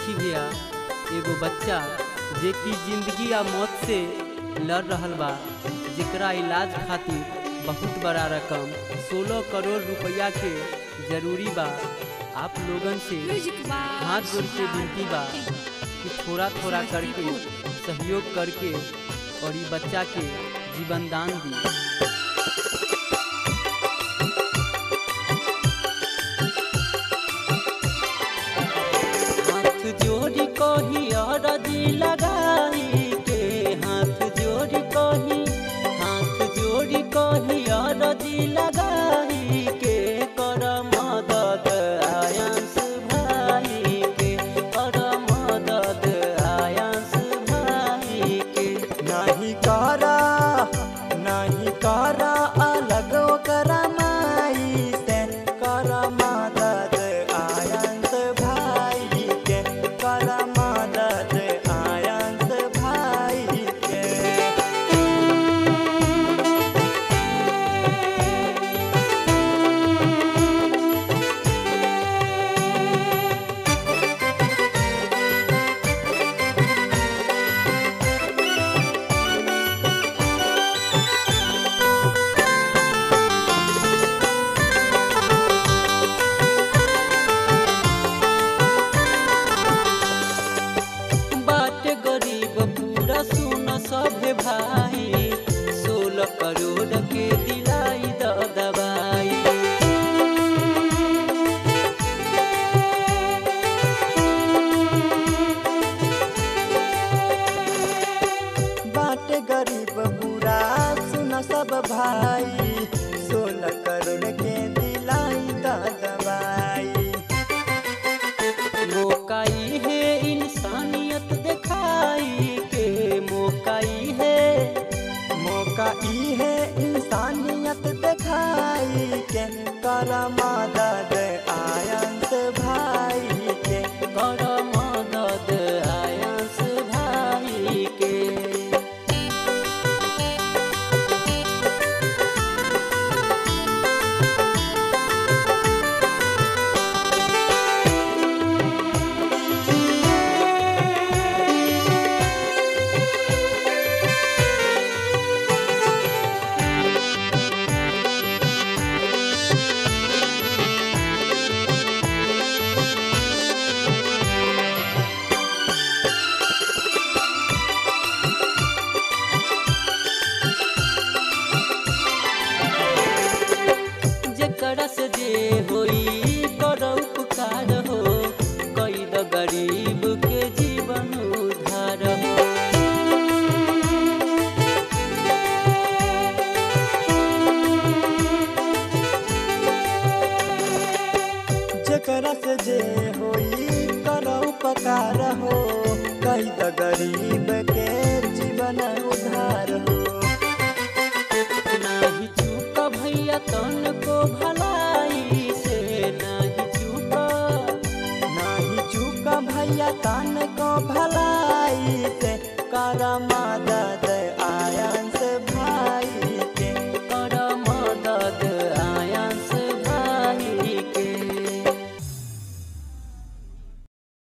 देखी भैया एगो बच्चा जे कि जिंदगी या मौत से लड़ रहल बा, जेकरा इलाज खातिर बहुत बड़ा रकम 16 करोड़ रुपया के जरूरी बा। आप लोगन से हाथ जोड़ के विनती बा कि थोड़ा थोड़ा करके सहयोग करके और ये बच्चा के जीवन दान दी। हाथ जोड़ी कही अरजी लगाई के, हाथ जोड़ी कही अरजी लगाई के, कर मदद आयांस भाई के, कर मदद आयांस भाई के। नहीं करा अलग ओकरा माई से, कर मदद आयांस भाई के, कर मदद आयांस भाई के। सभे भाई 16 करोड़ के दिलाई दवाई। बाटे गरीब बुरा सुन सब भाई, 16 करोड़ के दिलाई दवाई। मौकाई है इंसानियत दिखाई के, मौकाई है इंसानियत दिखाई के, कर मदद आयांस भाई के, कर मदद आयांस भाई के। से जे होई कर उपकार हो, कई द गरीब के जीवन उद्धार हो। जेकरा से जे होई कर उपकार हो, कई द गरीब